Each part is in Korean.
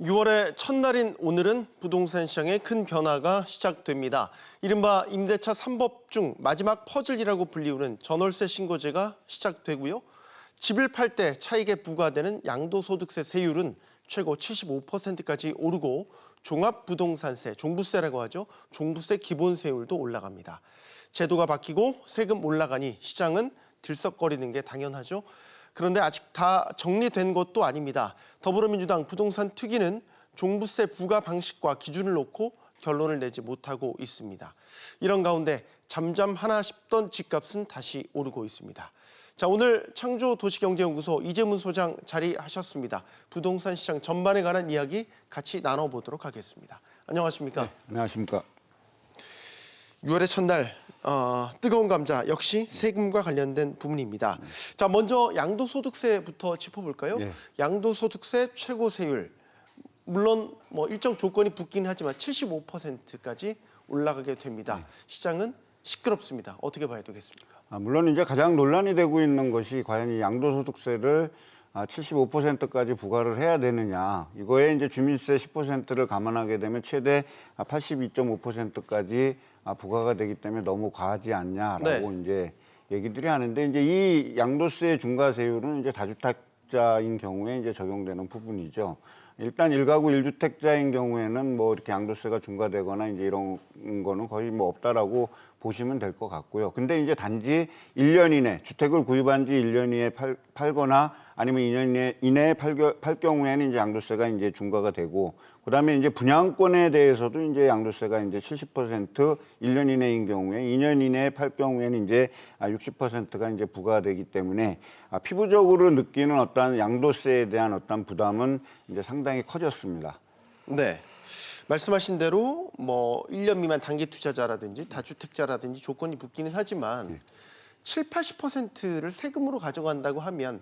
6월의 첫날인 오늘은 부동산 시장에 큰 변화가 시작됩니다. 이른바 임대차 3법 중 마지막 퍼즐이라고 불리우는 전월세 신고제가 시작되고요. 집을 팔 때 차익에 부과되는 양도소득세 세율은 최고 75%까지 오르고 종합부동산세, 종부세라고 하죠. 종부세 기본세율도 올라갑니다. 제도가 바뀌고 세금 올라가니 시장은 들썩거리는 게 당연하죠. 그런데 아직 다 정리된 것도 아닙니다. 더불어민주당 부동산 특위는 종부세 부과 방식과 기준을 놓고 결론을 내지 못하고 있습니다. 이런 가운데 잠잠하나 싶던 집값은 다시 오르고 있습니다. 자, 오늘 창조도시경제연구소 이재문 소장 자리하셨습니다. 부동산 시장 전반에 관한 이야기 같이 나눠보도록 하겠습니다. 안녕하십니까? 네, 안녕하십니까? 6월의 첫날 뜨거운 감자 역시 세금과 관련된 부분입니다. 자, 먼저 양도소득세부터 짚어볼까요? 네. 양도소득세 최고세율 물론 뭐 일정 조건이 붙긴 하지만 75%까지 올라가게 됩니다. 시장은 시끄럽습니다. 어떻게 봐야 되겠습니까? 물론 이제 가장 논란이 되고 있는 것이 과연 이 양도소득세를 75%까지 부과를 해야 되느냐. 이거에 이제 주민세 10%를 감안하게 되면 최대 82.5%까지 부과가 되기 때문에 너무 과하지 않냐라고 네. 이제 얘기들이 하는데 이제 이 양도세 중과세율은 이제 다주택자인 경우에 이제 적용되는 부분이죠. 일단 1가구 1주택자인 경우에는 뭐 이렇게 양도세가 중과되거나 이제 이런 거는 거의 뭐 없다라고 보시면 될 것 같고요. 근데 이제 단지 1년 이내 주택을 구입한 지 1년 이내에 팔거나 아니면 2년 이내에 팔 경우에는 이제 양도세가 이제 중과가 되고, 그다음에 이제 분양권에 대해서도 이제 양도세가 이제 70% 1년 이내인 경우에, 2년 이내에 팔 경우에는 이제 60%가 이제 부과되기 때문에 피부적으로 느끼는 어떤 양도세에 대한 어떤 부담은 이제 상당히 커졌습니다. 네. 말씀하신 대로 뭐 1년 미만 단기 투자자라든지 다주택자라든지 조건이 붙기는 하지만 7, 80%를 세금으로 가져간다고 하면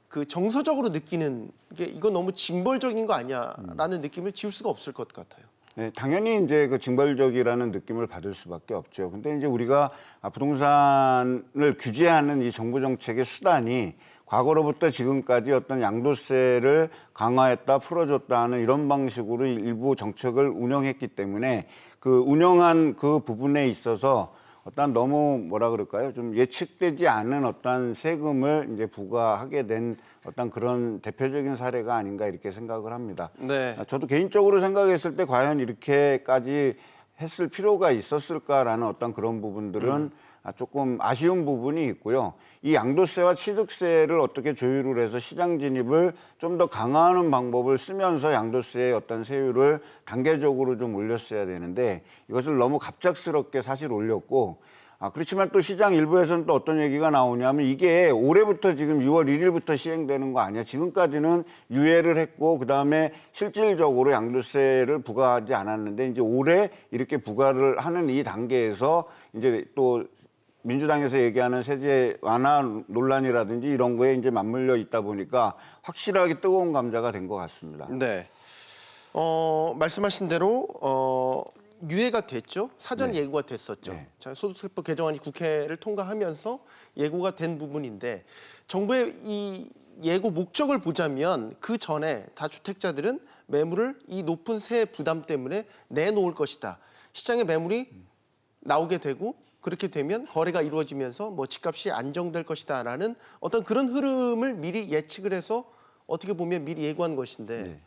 그 정서적으로 느끼는 게 이거 너무 징벌적인 거 아니야라는 느낌을 지울 수가 없을 것 같아요. 네, 당연히 이제 그 징벌적이라는 느낌을 받을 수밖에 없죠. 근데 이제 우리가 부동산을 규제하는 이 정부 정책의 수단이 과거로부터 지금까지 어떤 양도세를 강화했다, 풀어줬다 하는 이런 방식으로 일부 정책을 운영했기 때문에 그 운영한 그 부분에 있어서 어떤 너무 뭐라 그럴까요? 좀 예측되지 않은 어떤 세금을 이제 부과하게 된 어떤 그런 대표적인 사례가 아닌가 이렇게 생각을 합니다. 네. 저도 개인적으로 생각했을 때 과연 이렇게까지 했을 필요가 있었을까라는 어떤 그런 부분들은 조금 아쉬운 부분이 있고요. 이 양도세와 취득세를 어떻게 조율을 해서 시장 진입을 좀 더 강화하는 방법을 쓰면서 양도세의 어떤 세율을 단계적으로 좀 올렸어야 되는데 이것을 너무 갑작스럽게 사실 올렸고, 그렇지만 또 시장 일부에서는 또 어떤 얘기가 나오냐면 이게 올해부터 지금 6월 1일부터 시행되는 거 아니야. 지금까지는 유예를 했고 그다음에 실질적으로 양도세를 부과하지 않았는데 이제 올해 이렇게 부과를 하는 이 단계에서 이제 또 민주당에서 얘기하는 세제 완화 논란이라든지 이런 거에 이제 맞물려 있다 보니까 확실하게 뜨거운 감자가 된 것 같습니다. 네. 말씀하신 대로 유예가 됐죠. 사전 네. 예고가 됐었죠. 네. 자, 소득세법 개정안이 국회를 통과하면서 예고가 된 부분인데 정부의 이 예고 목적을 보자면 그 전에 다주택자들은 매물을 이 높은 세 부담 때문에 내놓을 것이다. 시장에 매물이 나오게 되고 그렇게 되면 거래가 이루어지면서 뭐 집값이 안정될 것이다라는 어떤 그런 흐름을 미리 예측을 해서 어떻게 보면 미리 예고한 것인데 네.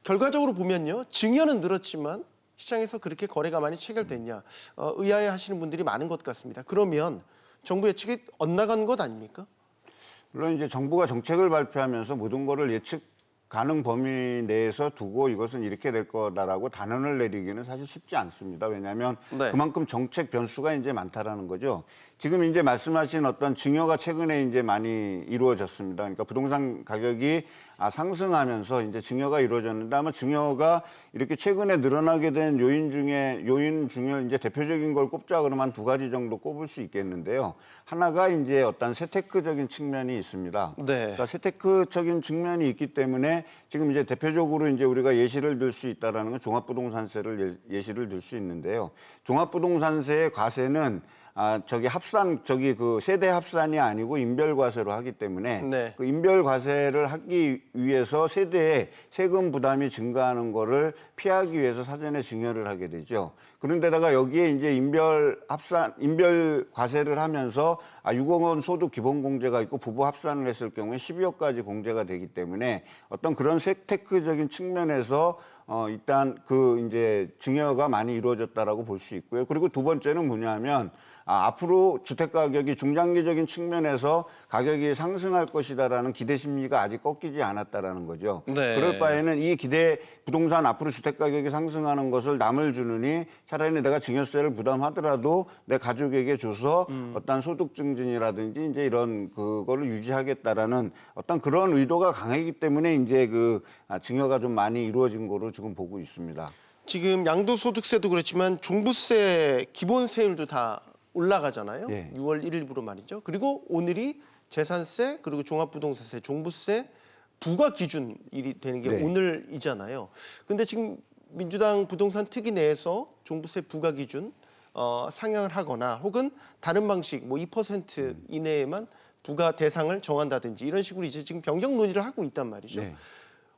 결과적으로 보면요. 증여는 늘었지만 시장에서 그렇게 거래가 많이 체결됐냐 의아해하시는 분들이 많은 것 같습니다. 그러면 정부 예측이 엇나간 것 아닙니까? 물론 이제 정부가 정책을 발표하면서 모든 거를 예측 가능 범위 내에서 두고 이것은 이렇게 될 거다라고 단언을 내리기는 사실 쉽지 않습니다. 왜냐하면 네. 그만큼 정책 변수가 이제 많다라는 거죠. 지금 이제 말씀하신 어떤 증여가 최근에 이제 많이 이루어졌습니다. 그러니까 부동산 가격이 상승하면서 이제 증여가 이루어졌는데 아마 증여가 이렇게 최근에 늘어나게 된 요인 중에 이제 대표적인 걸 꼽자 그러면 한 2가지 정도 꼽을 수 있겠는데요. 하나가 이제 어떤 세테크적인 측면이 있습니다. 네. 그러니까 세테크적인 측면이 있기 때문에 지금 이제 대표적으로 이제 우리가 예시를 들 수 있다라는 건 종합부동산세를 예시를 들 수 있는데요. 종합부동산세의 과세는 저기 그 세대 합산이 아니고 인별과세로 하기 때문에 네. 그 인별과세를 하기 위해서 세대에 세금 부담이 증가하는 거를 피하기 위해서 사전에 증여를 하게 되죠. 그런데다가 여기에 이제 인별과세를 하면서 6억 원 소득 기본공제가 있고 부부 합산을 했을 경우에 12억까지 공제가 되기 때문에 어떤 그런 세테크적인 측면에서 일단 그 이제 증여가 많이 이루어졌다라고 볼 수 있고요. 그리고 두 번째는 뭐냐면 앞으로 주택 가격이 중장기적인 측면에서 가격이 상승할 것이다라는 기대 심리가 아직 꺾이지 않았다라는 거죠. 네. 그럴 바에는 이 부동산 앞으로 주택 가격이 상승하는 것을 남을 주느니 차라리 내가 증여세를 부담하더라도 내 가족에게 줘서 어떤 소득 증진이라든지 이제 이런 그거를 유지하겠다라는 어떤 그런 의도가 강하기 때문에 이제 그 증여가 좀 많이 이루어진 거로 지금 보고 있습니다. 지금 양도소득세도 그렇지만 종부세 기본세율도 다 올라가잖아요. 예. 6월 1일부로 말이죠. 그리고 오늘이 재산세 그리고 종합부동산세, 종부세 부과 기준일이 되는 게 네. 오늘이잖아요. 근데 지금 민주당 부동산 특위 내에서 종부세 부과 기준 상향을 하거나 혹은 다른 방식 뭐 2% 이내에만 부과 대상을 정한다든지 이런 식으로 이제 지금 변경 논의를 하고 있단 말이죠. 네.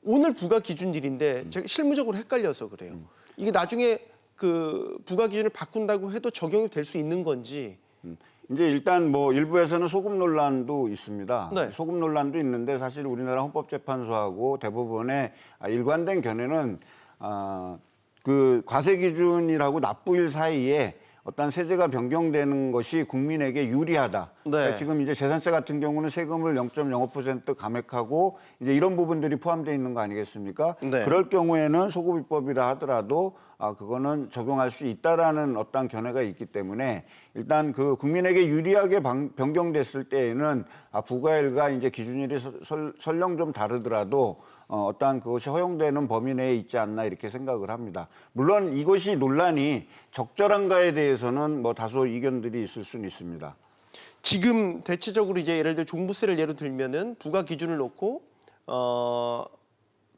오늘 부과 기준일인데 제가 실무적으로 헷갈려서 그래요. 이게 나중에 그 부과 기준을 바꾼다고 해도 적용이 될 수 있는 건지. 이제 일단 뭐 일부에서는 소급 논란도 있습니다. 네. 소급 논란도 있는데 사실 우리나라 헌법재판소하고 대법원의 일관된 견해는 그 과세 기준이라고 납부일 사이에 어떤 세제가 변경되는 것이 국민에게 유리하다. 네. 그러니까 지금 이제 재산세 같은 경우는 세금을 0.05% 감액하고 이제 이런 부분들이 포함되어 있는 거 아니겠습니까? 네. 그럴 경우에는 소급입법이라 하더라도 그거는 적용할 수 있다라는 어떤 견해가 있기 때문에 일단 그 국민에게 유리하게 변경됐을 때에는 부과일과 이제 기준일이 설령 좀 다르더라도 어떠한 그것이 허용되는 범위 내에 있지 않나 이렇게 생각을 합니다. 물론 이것이 논란이 적절한가에 대해서는 뭐 다소 이견들이 있을 수는 있습니다. 지금 대체적으로 이제 예를 들어 종부세를 예로 들면은 부과 기준을 놓고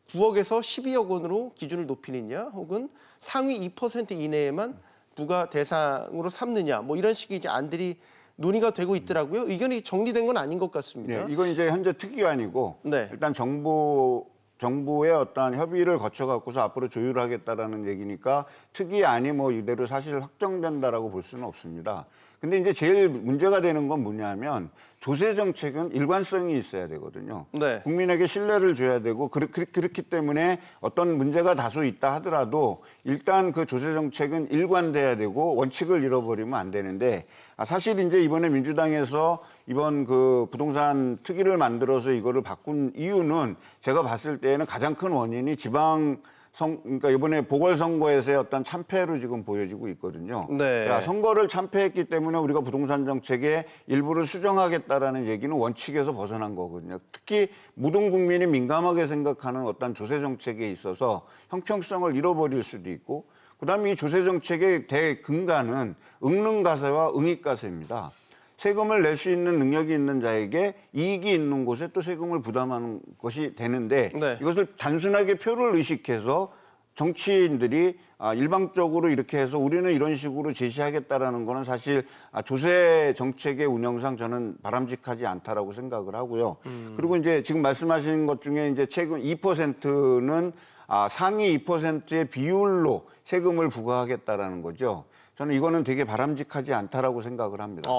9억에서 12억 원으로 기준을 높이느냐 혹은 상위 2% 이내에만 부과 대상으로 삼느냐 뭐 이런 식의 이제 안들이 논의가 되고 있더라고요. 의견이 정리된 건 아닌 것 같습니다. 네, 이건 이제 현재 특위안이고 네. 일단 정부의 어떠한 협의를 거쳐갖고서 앞으로 조율하겠다라는 얘기니까 특위안이 뭐 이대로 사실 확정된다라고 볼 수는 없습니다. 근데 이제 제일 문제가 되는 건 뭐냐면 조세 정책은 일관성이 있어야 되거든요. 네. 국민에게 신뢰를 줘야 되고 그렇기 때문에 어떤 문제가 다소 있다 하더라도 일단 그 조세 정책은 일관돼야 되고 원칙을 잃어버리면 안 되는데 사실 이제 이번에 민주당에서 이번 그 부동산 특위를 만들어서 이거를 바꾼 이유는 제가 봤을 때에는 가장 큰 원인이 그러니까 이번에 보궐선거에서의 어떤 참패로 지금 보여지고 있거든요. 네. 자, 선거를 참패했기 때문에 우리가 부동산 정책의 일부를 수정하겠다라는 얘기는 원칙에서 벗어난 거거든요. 특히 모든 국민이 민감하게 생각하는 어떤 조세 정책에 있어서 형평성을 잃어버릴 수도 있고, 그다음에 이 조세 정책의 대근간은 응능가세와 응익가세입니다. 세금을 낼 수 있는 능력이 있는 자에게 이익이 있는 곳에 또 세금을 부담하는 것이 되는데 네. 이것을 단순하게 표를 의식해서 정치인들이 일방적으로 이렇게 해서 우리는 이런 식으로 제시하겠다라는 거는 사실 조세 정책의 운영상 저는 바람직하지 않다라고 생각을 하고요. 그리고 이제 지금 말씀하신 것 중에 이제 최근 2%는 상위 2%의 비율로 세금을 부과하겠다라는 거죠. 저는 이거는 되게 바람직하지 않다라고 생각을 합니다.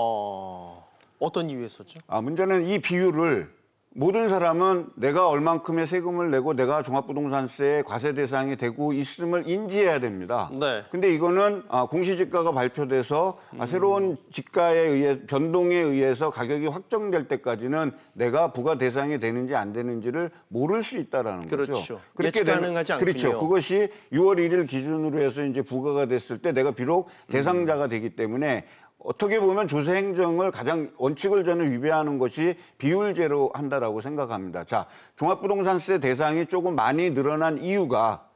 어떤 이유에서죠? 문제는 이 비율을 모든 사람은 내가 얼만큼의 세금을 내고 내가 종합부동산세의 과세 대상이 되고 있음을 인지해야 됩니다. 네. 근데 이거는 공시지가가 발표돼서 새로운 지가에 의해 변동에 의해서 가격이 확정될 때까지는 내가 부과 대상이 되는지 안 되는지를 모를 수 있다라는 그렇죠. 거죠. 예측 가능하지 않군요. 그렇죠. 그것이 6월 1일 기준으로 해서 이제 부과가 됐을 때 내가 비록 대상자가 되기 때문에 어떻게 보면 조세 행정을 가장 원칙을 저는 위배하는 것이 비율제로 한다라고 생각합니다. 자, 종합부동산세 대상이 조금 많이 늘어난 이유가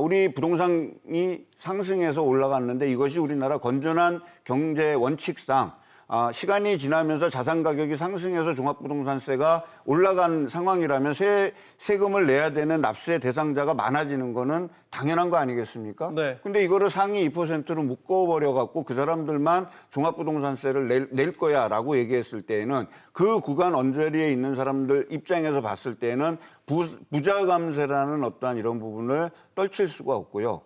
우리 부동산이 상승해서 올라갔는데 이것이 우리나라 건전한 경제 원칙상 시간이 지나면서 자산 가격이 상승해서 종합부동산세가 올라간 상황이라면 세금을 내야 되는 납세 대상자가 많아지는 거는 당연한 거 아니겠습니까? 네. 근데 이거를 상위 2%로 묶어버려 갖고 그 사람들만 종합부동산세를 낼 거야라고 얘기했을 때에는 그 구간 언저리에 있는 사람들 입장에서 봤을 때는 부자 감세라는 어떠한 이런 부분을 떨칠 수가 없고요.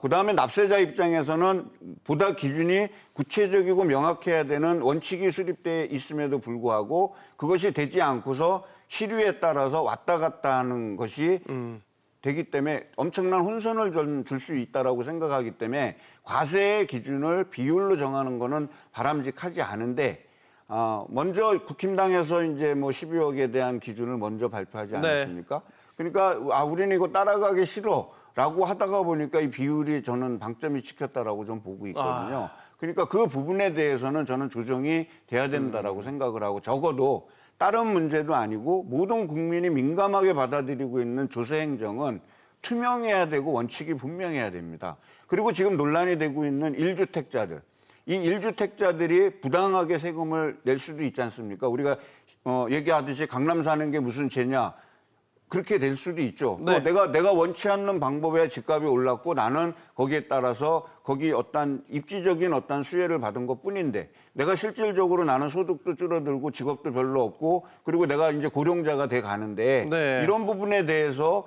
그다음에 납세자 입장에서는 보다 기준이 구체적이고 명확해야 되는 원칙이 수립돼 있음에도 불구하고 그것이 되지 않고서 시류에 따라서 왔다 갔다 하는 것이 되기 때문에 엄청난 혼선을 줄 수 있다라고 생각하기 때문에 과세의 기준을 비율로 정하는 거는 바람직하지 않은데 먼저 국힘당에서 이제 뭐 12억에 대한 기준을 먼저 발표하지 않았습니까? 그러니까 우리는 이거 따라가기 싫어라고 하다가 보니까 이 비율이 저는 방점이 찍혔다라고 좀 보고 있거든요. 그러니까 그 부분에 대해서는 저는 조정이 돼야 된다라고 생각을 하고 적어도 다른 문제도 아니고 모든 국민이 민감하게 받아들이고 있는 조세 행정은 투명해야 되고 원칙이 분명해야 됩니다. 그리고 지금 논란이 되고 있는 1주택자들. 이 1주택자들이 부당하게 세금을 낼 수도 있지 않습니까? 우리가 얘기하듯이 강남 사는 게 무슨 죄냐. 그렇게 될 수도 있죠. 네. 또 내가 원치 않는 방법에 집값이 올랐고 나는 거기에 따라서 거기 어떤 입지적인 어떤 수혜를 받은 것뿐인데 내가 실질적으로 나는 소득도 줄어들고 직업도 별로 없고 그리고 내가 이제 고령자가 돼 가는데 네. 이런 부분에 대해서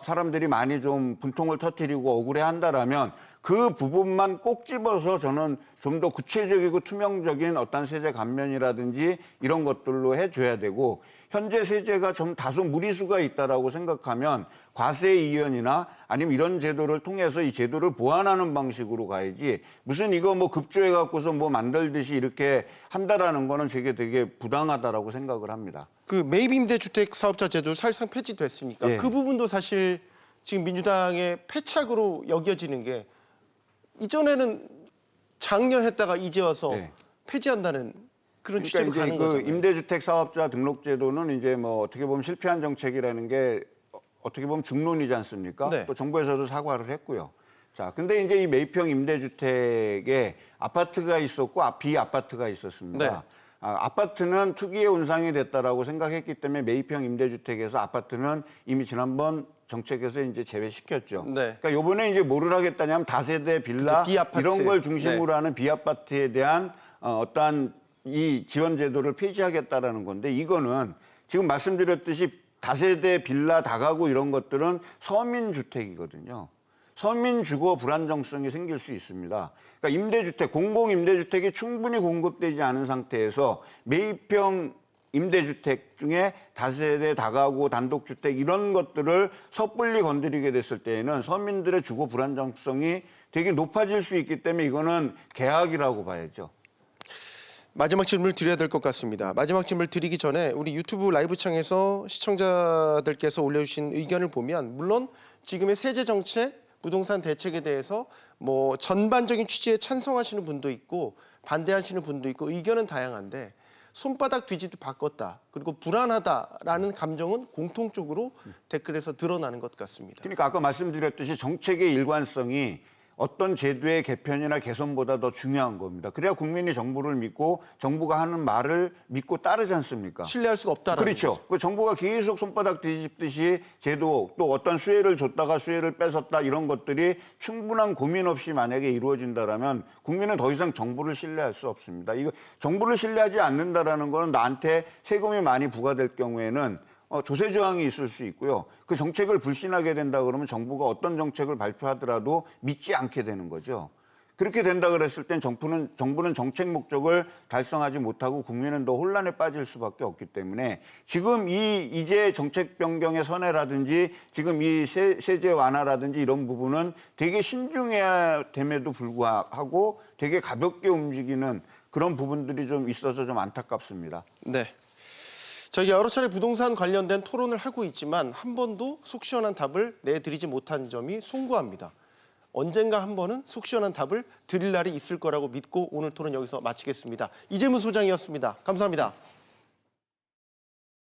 사람들이 많이 좀 분통을 터뜨리고 억울해한다라면 그 부분만 꼭 집어서 저는 좀 더 구체적이고 투명적인 어떤 세제 감면이라든지 이런 것들로 해줘야 되고 현재 세제가 좀 다소 무리수가 있다라고 생각하면 과세 이연이나 아니면 이런 제도를 통해서 이 제도를 보완하는 방식으로 가야지 무슨 이거 뭐 급조해 갖고서 뭐 만들듯이 이렇게 한다라는 거는 제게 되게 부당하다라고 생각을 합니다. 그 매입 임대주택 사업자 제도 사실상 폐지됐으니까 예. 그 부분도 사실 지금 민주당의 패착으로 여겨지는 게 이전에는 장려했다가 이제 와서 네. 폐지한다는 그런 취지로 그러니까 가는 이제 거잖아요. 임대주택 사업자 등록제도는 이제 뭐 어떻게 보면 실패한 정책이라는 게 어떻게 보면 중론이지 않습니까? 네. 또 정부에서도 사과를 했고요. 자, 근데 이제 이 매입형 임대주택에 아파트가 있었고 비아파트가 있었습니다. 네. 아파트는 투기의 온상이 됐다라고 생각했기 때문에 매입형 임대주택에서 아파트는 이미 지난번 정책에서 이제 제외시켰죠. 네. 그러니까 요번에 이제 뭐를 하겠다냐면 다세대 빌라 비아파트. 이런 걸 중심으로 네. 하는 비아파트에 대한 어떠한 이 지원 제도를 폐지하겠다라는 건데 이거는 지금 말씀드렸듯이 다세대 빌라 다가구 이런 것들은 서민 주택이거든요. 서민 주거 불안정성이 생길 수 있습니다. 그러니까 임대주택, 공공 임대주택이 충분히 공급되지 않은 상태에서 매입형 임대주택 중에 다세대 다가구 단독주택 이런 것들을 섣불리 건드리게 됐을 때에는 서민들의 주거 불안정성이 되게 높아질 수 있기 때문에 이거는 계약이라고 봐야죠. 마지막 질문을 드려야 될 것 같습니다. 마지막 질문을 드리기 전에 우리 유튜브 라이브 창에서 시청자들께서 올려주신 의견을 보면 물론 지금의 세제 정책, 부동산 대책에 대해서 뭐 전반적인 취지에 찬성하시는 분도 있고 반대하시는 분도 있고 의견은 다양한데 손바닥 뒤집도 바꿨다. 그리고 불안하다라는 감정은 공통적으로 댓글에서 드러나는 것 같습니다. 그러니까 아까 말씀드렸듯이 정책의 일관성이 어떤 제도의 개편이나 개선보다 더 중요한 겁니다. 그래야 국민이 정부를 믿고 정부가 하는 말을 믿고 따르지 않습니까? 신뢰할 수가 없다라는 그렇죠. 거죠. 그 정부가 계속 손바닥 뒤집듯이 제도 또 어떤 수혜를 줬다가 수혜를 뺏었다 이런 것들이 충분한 고민 없이 만약에 이루어진다라면 국민은 더 이상 정부를 신뢰할 수 없습니다. 이거 정부를 신뢰하지 않는다라는 거는 나한테 세금이 많이 부과될 경우에는 조세 저항이 있을 수 있고요. 그 정책을 불신하게 된다 그러면 정부가 어떤 정책을 발표하더라도 믿지 않게 되는 거죠. 그렇게 된다 그랬을 땐 정부는 정책 목적을 달성하지 못하고 국민은 더 혼란에 빠질 수밖에 없기 때문에 지금 이제 정책 변경의 선회라든지 지금 이 세제 완화라든지 이런 부분은 되게 신중해야 됨에도 불구하고 되게 가볍게 움직이는 그런 부분들이 좀 있어서 좀 안타깝습니다. 네. 저희가 여러 차례 부동산 관련된 토론을 하고 있지만 한 번도 속 시원한 답을 내드리지 못한 점이 송구합니다. 언젠가 한 번은 속 시원한 답을 드릴 날이 있을 거라고 믿고 오늘 토론 여기서 마치겠습니다. 이재문 소장이었습니다. 감사합니다.